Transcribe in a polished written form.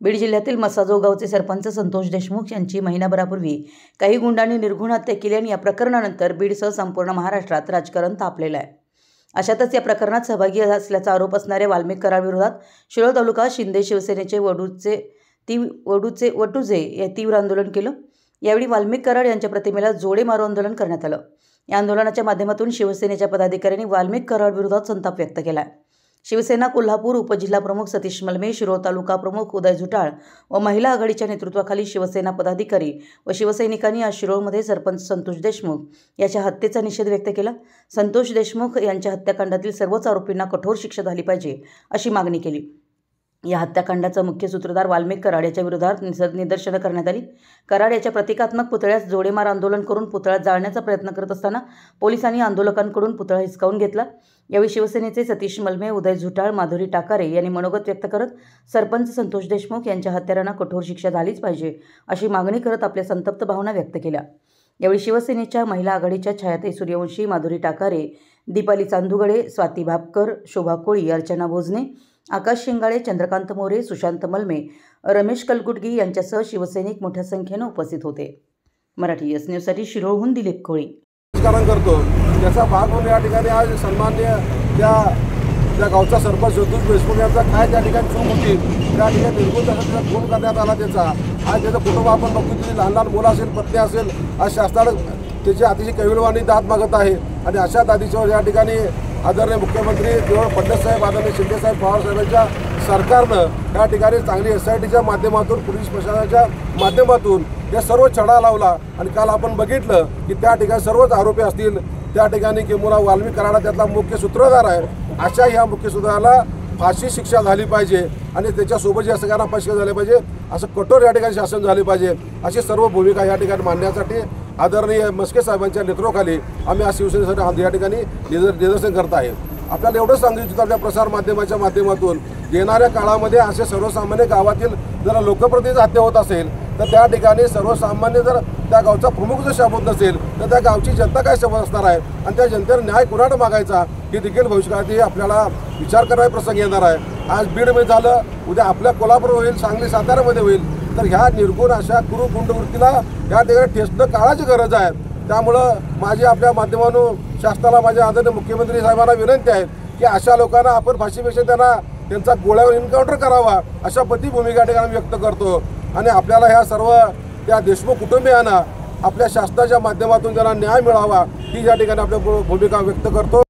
बीड जिल्ह्यातील मसाजोग गावचे सरपंच संतोष देशमुख यांची महिनाभरापूर्वी काही गुंडांनी निर्घृण हत्या केली आणि या प्रकरणानंतर बीडसह संपूर्ण महाराष्ट्रात राजकारण तापलेलं आहे। अशातच या प्रकरणात सहभागी असल्याचा आरोप असणाऱ्या वाल्मिक कराडविरोधात शिरोळ तालुका शिंदे शिवसेनेचे वटुजे या तीव्र आंदोलन केलं। यावेळी वाल्मिक कराड यांच्या प्रतिमेला जोडे मारो आंदोलन करण्यात आलं। या आंदोलनाच्या माध्यमातून शिवसेनेच्या पदाधिकाऱ्यांनी वाल्मिक कराड विरोधात संताप व्यक्त केला। शिवसेना कोल्हापूर उपजिल्हा प्रमुख सतीश मलमे, शिरोळ तालुका प्रमुख उदय झुटाळ व महिला आघाडीच्या नेतृत्वाखाली शिवसेना पदाधिकारी व शिवसैनिकांनी आज शिरोळमध्ये सरपंच संतोष देशमुख याच्या हत्येचा निषेध व्यक्त केला। संतोष देशमुख यांच्या हत्याकांडातील सर्वच आरोपींना कठोर शिक्षा झाली पाहिजे अशी मागणी केली। या हत्याकांडाचा मुख्य सूत्रधार वाल्मिक कराड याच्या विरोधात निदर्शनं करण्यात आली। कराड याच्या प्रतिकात्मक पुतळ्यास जोडेमार आंदोलन करून पुतळा जाळण्याचा प्रयत्न करत असताना पोलिसांनी आंदोलकांकडून पुतळा हिसकावून घेतला। यावेळी शिवसेनेचे सतीश मलमे, उदय झुटाळ, माधुरी टाकारे यांनी मनोगत व्यक्त करत सरपंच संतोष देशमुख यांच्या हत्यारांना कठोर शिक्षा झालीच पाहिजे अशी मागणी करत आपल्या संतप्त भावना व्यक्त केल्या। यावेळी शिवसेनेच्या महिला आघाडीच्या छायाताई सूर्यवंशी, माधुरी टाकारे, दीपाली चांदुगडे, स्वाती भापकर, शोभा कोळी, अर्चना भोजने, आकाश शिंगाळे, चंद्रकांत मोरे, सुशांत मलमे, रमेश कलकुटगी यांच्यासह शिवसैनिक मोठ्या संख्येने उपस्थित होते। मराठी एस न्यूजसाठी शिरोळहून दिलीप कोळी करतो। त्याचा भाग म्हणून या ठिकाणी आज सन्मान्य त्या गावचा सरपंच संतोष देशमुख यांचा काय त्या ठिकाणी चूक होती, त्या ठिकाणी निर्गुण खून करण्यात आला त्याचा। आज त्याचं कुटुंब आपण बघतो की लहान लहान मुलं असेल, पत्नी असेल, आज शासनानं त्याची अतिशय कविलवाणी दाद मागत आहे आणि अशा दादीच्यावर या ठिकाणी आदरणीय मुख्यमंत्री देवेंद्र फडणवीस साहेब, आदरणीय शिंदे साहेब, पवार साहेबांच्या सरकारनं या ठिकाणी चांगली SITच्या माध्यमातून, पोलीस प्रशासनाच्या माध्यमातून हे सर्व छडा लावला आणि काल आपण बघितलं की त्या ठिकाणी सर्वच आरोपी असतील त्या ठिकाणी किंवा वाल्मिक कराड त्यातला मुख्य सूत्रधार आहे। अशा ह्या मुख्य सूत्रधाराला फाशी शिक्षा झाली पाहिजे आणि त्याच्यासोबत या सगळ्यांना फाशी झाली पाहिजे, असं कठोर या ठिकाणी शासन झाले पाहिजे अशी सर्व भूमिका या ठिकाणी मांडण्यासाठी आदरणीय मस्के साहेबांच्या नेतृत्वाखाली आम्ही आज शिवसेनेसाठी या ठिकाणी निदर्शन करत आहे। आपल्याला एवढंच सांगू इच्छितो आपल्या प्रसार माध्यमाच्या माध्यमातून येणाऱ्या काळामध्ये असे सर्वसामान्य गावातील जर लोकप्रतिनिधी हत्या होत असेल तर त्या ठिकाणी सर्वसामान्य जर त्या गावचा प्रमुख जर शाबूत नसेल तर त्या गावची जनता काय शाबूत असणार आहे आणि त्या जनतेला न्याय कुणाला मागायचा हे देखील भविष्यकाळात आपल्याला विचार करायचा प्रसंग येणार आहे। आज बीडमध्ये झालं, उद्या आपल्या कोल्हापूर होईल, सांगली साताऱ्यामध्ये होईल, तर ह्या निर्गुण अशा गुंडवृत्तीला या ठिकाणी ठेचणं काळाची गरज आहे। त्यामुळं माझी आपल्या माध्यमातून शासनाला, माझ्या आदरणीय मुख्यमंत्री साहेबांना विनंती आहे की अशा लोकांना आपण फाशीपेक्षा त्यांचा गोळ्यावर एन्काउंटर करावा अशा पद्धती भूमिका ठिकाणी व्यक्त करतो आणि आपल्याला ह्या सर्व त्या देशमुख कुटुंबियांना आपल्या शासनाच्या माध्यमातून त्यांना न्याय मिळावा ही या ठिकाणी आपल्या भूमिका व्यक्त करतो।